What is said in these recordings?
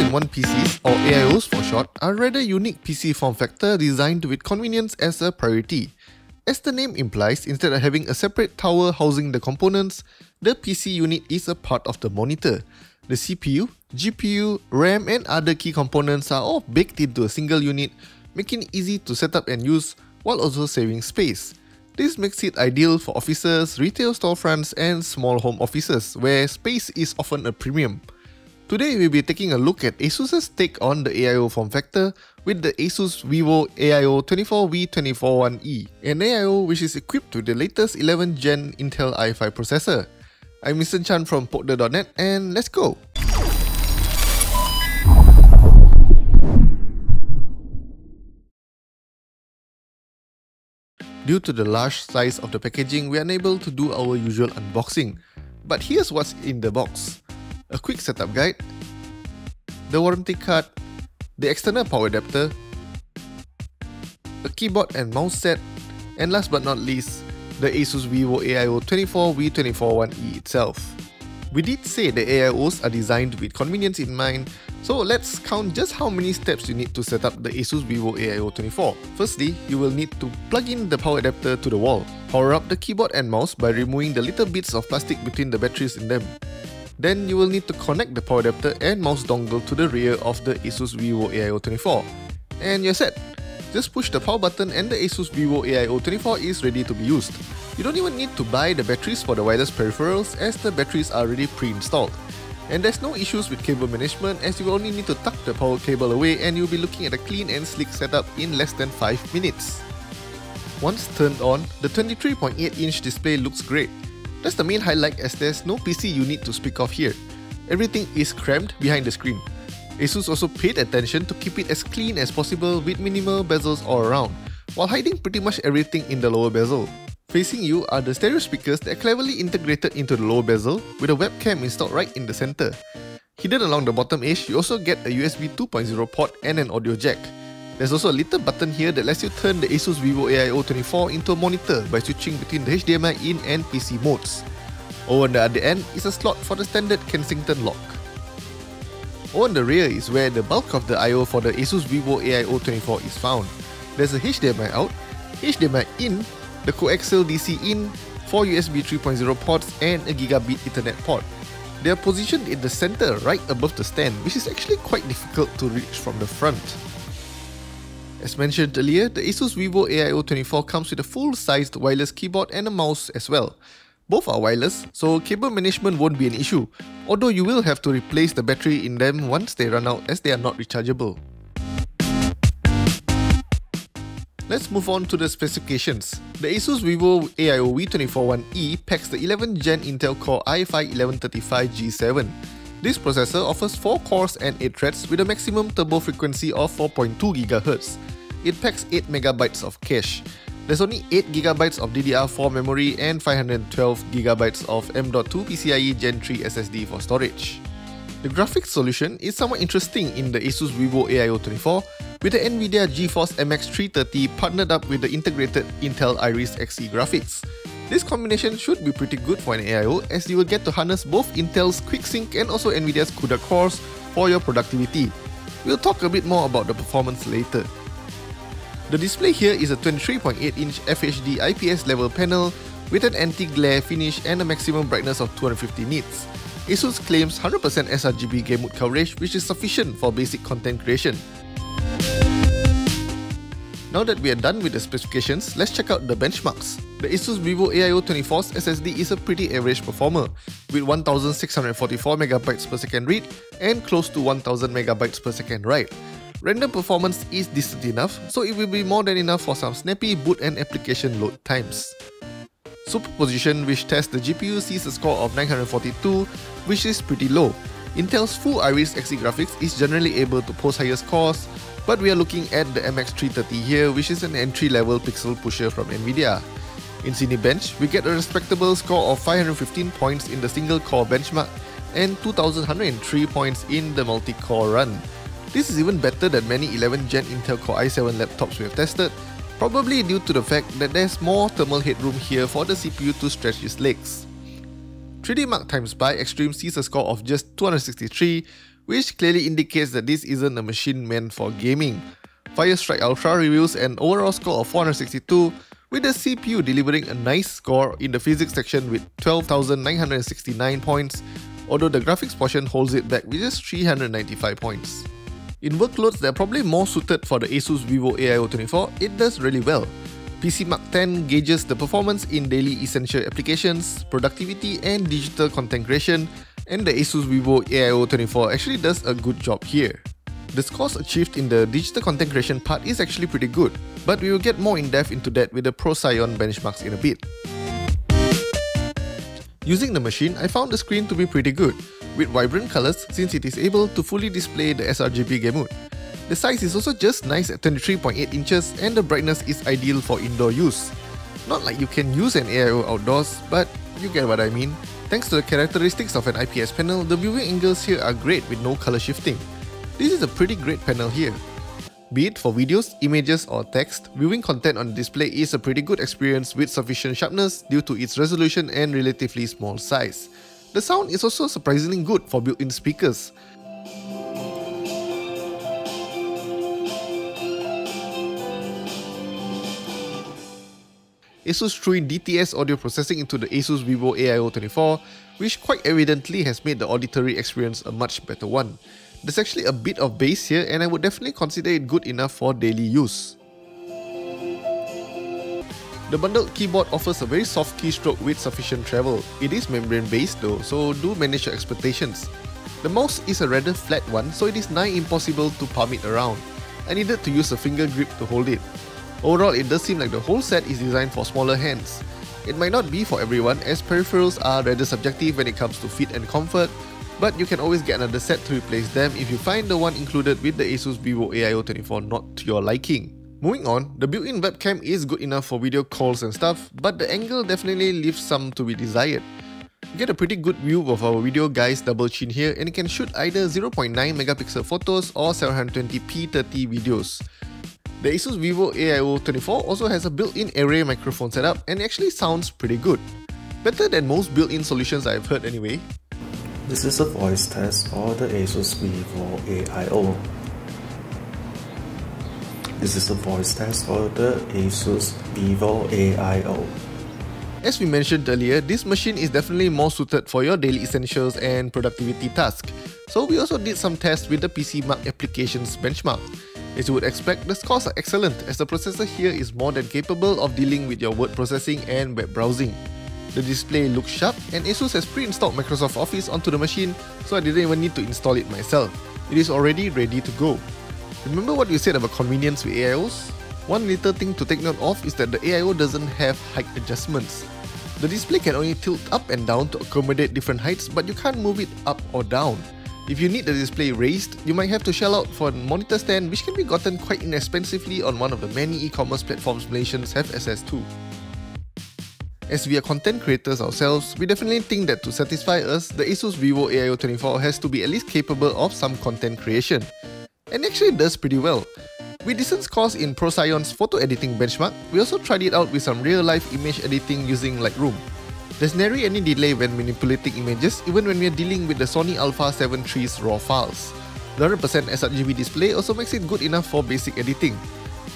2-in-1 PCs, or AIOs for short, are rather unique PC form factor designed with convenience as a priority. As the name implies, instead of having a separate tower housing the components, the PC unit is a part of the monitor. The CPU, GPU, RAM and other key components are all baked into a single unit, making it easy to set up and use while also saving space. This makes it ideal for offices, retail storefronts and small home offices where space is often a premium. Today we'll be taking a look at ASUS's take on the AIO form factor with the ASUS VIVO AIO V241E, an AIO which is equipped with the latest 11th Gen Intel i5 processor. I'm Mr. Chan from Pokder.net and let's go! Due to the large size of the packaging, we are unable to do our usual unboxing. But here's what's in the box. A quick setup guide, the warranty card, the external power adapter, a keyboard and mouse set, and last but not least, the ASUS VIVO AIO V241E itself. We did say the AIOs are designed with convenience in mind, so let's count just how many steps you need to set up the ASUS VIVO AIO 24. Firstly, you will need to plug in the power adapter to the wall. Power up the keyboard and mouse by removing the little bits of plastic between the batteries in them. Then you will need to connect the power adapter and mouse dongle to the rear of the ASUS VIVO AIO 24. And you're set! Just push the power button and the ASUS VIVO AIO 24 is ready to be used. You don't even need to buy the batteries for the wireless peripherals as the batteries are already pre-installed. And there's no issues with cable management as you will only need to tuck the power cable away and you'll be looking at a clean and sleek setup in less than 5 minutes. Once turned on, the 23.8-inch display looks great. That's the main highlight as there's no PC unit to speak of here. Everything is crammed behind the screen. ASUS also paid attention to keep it as clean as possible with minimal bezels all around, while hiding pretty much everything in the lower bezel. Facing you are the stereo speakers that are cleverly integrated into the lower bezel with a webcam installed right in the center. Hidden along the bottom edge, you also get a USB 2.0 port and an audio jack. There's also a little button here that lets you turn the ASUS VIVO AIO 24 into a monitor by switching between the HDMI in and PC modes. Over on the other end is a slot for the standard Kensington lock. Over on the rear is where the bulk of the I/O for the ASUS VIVO AIO 24 is found. There's a HDMI out, HDMI in, the coaxial DC in, 4 USB 3.0 ports and a gigabit Ethernet port. They are positioned in the center right above the stand, which is actually quite difficult to reach from the front. As mentioned earlier, the ASUS VIVO AIO 24 comes with a full-sized wireless keyboard and a mouse as well. Both are wireless, so cable management won't be an issue, although you will have to replace the battery in them once they run out as they are not rechargeable. Let's move on to the specifications. The ASUS VIVO AIO V241E packs the 11th Gen Intel Core i5-1135G7. This processor offers 4 cores and 8 threads with a maximum turbo frequency of 4.2 GHz. It packs 8MB of cache. There's only 8GB of DDR4 memory and 512GB of M.2 PCIe Gen 3 SSD for storage. The graphics solution is somewhat interesting in the ASUS VIVO AIO 24 with the NVIDIA GeForce MX 330 partnered up with the integrated Intel Iris Xe graphics. This combination should be pretty good for an AIO as you will get to harness both Intel's QuickSync and also NVIDIA's CUDA cores for your productivity. We'll talk a bit more about the performance later. The display here is a 23.8-inch FHD IPS level panel with an anti-glare finish and a maximum brightness of 250 nits. ASUS claims 100% sRGB game mode coverage, which is sufficient for basic content creation. Now that we are done with the specifications, let's check out the benchmarks. The ASUS VIVO AIO 24's SSD is a pretty average performer, with 1644MB per second read and close to 1000MB per second write. Random performance is decent enough, so it will be more than enough for some snappy boot and application load times. Superposition, which tests the GPU, sees a score of 942, which is pretty low. Intel's full Iris Xe graphics is generally able to post higher scores, but we are looking at the MX 330 here, which is an entry-level pixel pusher from NVIDIA. In Cinebench, we get a respectable score of 515 points in the single-core benchmark and 2103 points in the multi-core run. This is even better than many 11th Gen Intel Core i7 laptops we have tested, probably due to the fact that there's more thermal headroom here for the CPU to stretch its legs. 3D Mark times by Extreme sees a score of just 263, which clearly indicates that this isn't a machine meant for gaming. Firestrike Ultra reveals an overall score of 462, with the CPU delivering a nice score in the physics section with 12,969 points, although the graphics portion holds it back with just 395 points. In workloads that are probably more suited for the ASUS VIVO AIO V241E, it does really well. PC Mark 10 gauges the performance in daily essential applications, productivity and digital content creation, and the ASUS VIVO AIO V241E actually does a good job here. The scores achieved in the digital content creation part is actually pretty good, but we will get more in depth into that with the ProScion benchmarks in a bit. Using the machine, I found the screen to be pretty good, with vibrant colors since it is able to fully display the sRGB game mode. The size is also just nice at 23.8 inches and the brightness is ideal for indoor use. Not like you can use an AIO outdoors, but you get what I mean. Thanks to the characteristics of an IPS panel, the viewing angles here are great with no color shifting. This is a pretty great panel here. Be it for videos, images or text, viewing content on the display is a pretty good experience with sufficient sharpness due to its resolution and relatively small size. The sound is also surprisingly good for built-in speakers. ASUS threw in DTS audio processing into the ASUS VIVO AIO V241E, which quite evidently has made the auditory experience a much better one. There's actually a bit of bass here and I would definitely consider it good enough for daily use. The bundled keyboard offers a very soft keystroke with sufficient travel. It is membrane based though, so do manage your expectations. The mouse is a rather flat one, so it is nigh impossible to palm it around. I needed to use a finger grip to hold it. Overall, it does seem like the whole set is designed for smaller hands. It might not be for everyone as peripherals are rather subjective when it comes to fit and comfort, but you can always get another set to replace them if you find the one included with the ASUS VIVO AIO V241E not to your liking. Moving on, the built-in webcam is good enough for video calls and stuff, but the angle definitely leaves some to be desired. You get a pretty good view of our video guy's double chin here and it can shoot either 0.9 megapixel photos or 720p 30 videos. The ASUS VIVO AIO V241E also has a built-in array microphone setup and actually sounds pretty good. Better than most built-in solutions I've heard anyway. This is a voice test for the ASUS VIVO AIO. This is a voice test for the ASUS VIVO AIO. As we mentioned earlier, this machine is definitely more suited for your daily essentials and productivity tasks. So we also did some tests with the PC Mark applications benchmark. As you would expect, the scores are excellent as the processor here is more than capable of dealing with your word processing and web browsing. The display looks sharp and ASUS has pre-installed Microsoft Office onto the machine, so I didn't even need to install it myself. It is already ready to go. Remember what you said about convenience with AIOs? One little thing to take note of is that the AIO doesn't have height adjustments. The display can only tilt up and down to accommodate different heights, but you can't move it up or down. If you need the display raised, you might have to shell out for a monitor stand, which can be gotten quite inexpensively on one of the many e-commerce platforms Malaysians have access to. As we are content creators ourselves, we definitely think that to satisfy us, the ASUS VIVO AIO V241E has to be at least capable of some content creation. And actually does pretty well. With decent scores in ProScion's photo editing benchmark, we also tried it out with some real-life image editing using Lightroom. There's nary any delay when manipulating images even when we are dealing with the Sony Alpha 7 III's RAW files. The 100% sRGB display also makes it good enough for basic editing.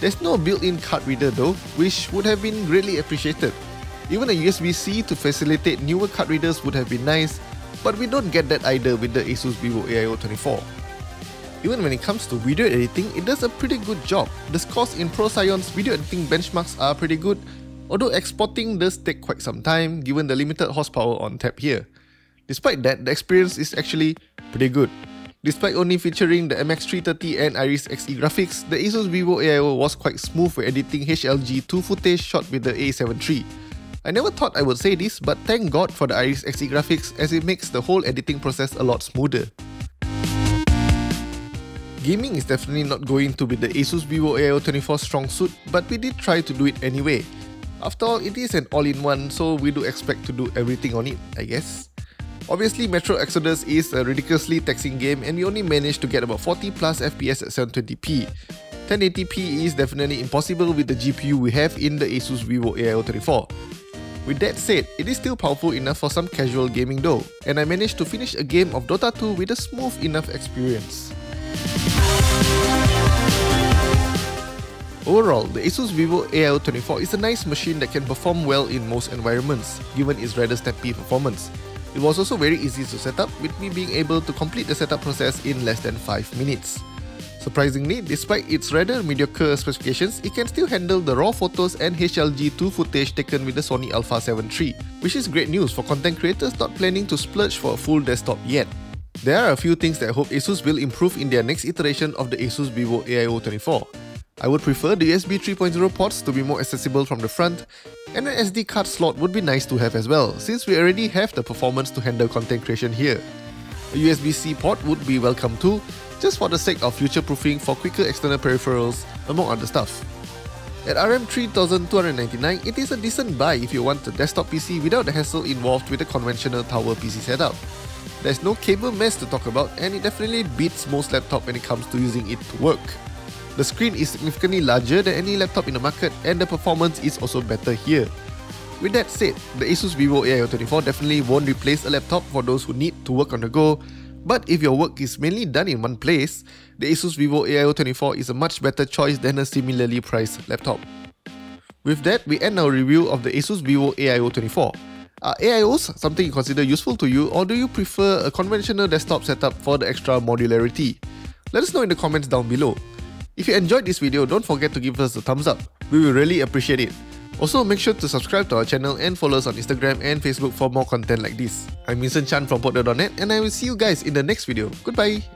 There's no built-in card reader though, which would have been greatly appreciated. Even a USB-C to facilitate newer card readers would have been nice, but we don't get that either with the ASUS VIVO AIO V241E. Even when it comes to video editing, it does a pretty good job. The scores in ProScion's video editing benchmarks are pretty good, although exporting does take quite some time given the limited horsepower on tap here. Despite that, the experience is actually pretty good. Despite only featuring the MX330 and Iris Xe graphics, the ASUS VIVO AIO was quite smooth when editing HLG2 footage shot with the A7 III. I never thought I would say this, but thank God for the Iris Xe graphics as it makes the whole editing process a lot smoother. Gaming is definitely not going to be the ASUS VIVO AIO V241E strong suit, but we did try to do it anyway. After all, it is an all-in-one, so we do expect to do everything on it, I guess. Obviously, Metro Exodus is a ridiculously taxing game and we only managed to get about 40 plus FPS at 720p. 1080p is definitely impossible with the GPU we have in the ASUS VIVO AIO V241E. With that said, it is still powerful enough for some casual gaming though, and I managed to finish a game of Dota 2 with a smooth enough experience. Overall, the ASUS VIVO AIO V241E is a nice machine that can perform well in most environments, given its rather snappy performance. It was also very easy to set up, with me being able to complete the setup process in less than 5 minutes. Surprisingly, despite its rather mediocre specifications, it can still handle the raw photos and HLG2 footage taken with the Sony Alpha 7 III, which is great news for content creators not planning to splurge for a full desktop yet. There are a few things that I hope ASUS will improve in their next iteration of the ASUS VIVO AIO V241E. I would prefer the USB 3.0 ports to be more accessible from the front, and an SD card slot would be nice to have as well, since we already have the performance to handle content creation here. A USB-C port would be welcome too, just for the sake of future-proofing for quicker external peripherals, among other stuff. At RM 3299, it is a decent buy if you want a desktop PC without the hassle involved with a conventional tower PC setup. There's no cable mess to talk about, and it definitely beats most laptops when it comes to using it to work. The screen is significantly larger than any laptop in the market, and the performance is also better here. With that said, the ASUS VIVO AIO V241E definitely won't replace a laptop for those who need to work on the go, but if your work is mainly done in one place, the ASUS VIVO AIO V241E is a much better choice than a similarly priced laptop. With that, we end our review of the ASUS VIVO AIO V241E. Are AIOs something you consider useful to you, or do you prefer a conventional desktop setup for the extra modularity? Let us know in the comments down below. If you enjoyed this video, don't forget to give us a thumbs up. We will really appreciate it. Also, make sure to subscribe to our channel and follow us on Instagram and Facebook for more content like this. I'm Vincent Chan from Podder.net, and I will see you guys in the next video. Goodbye!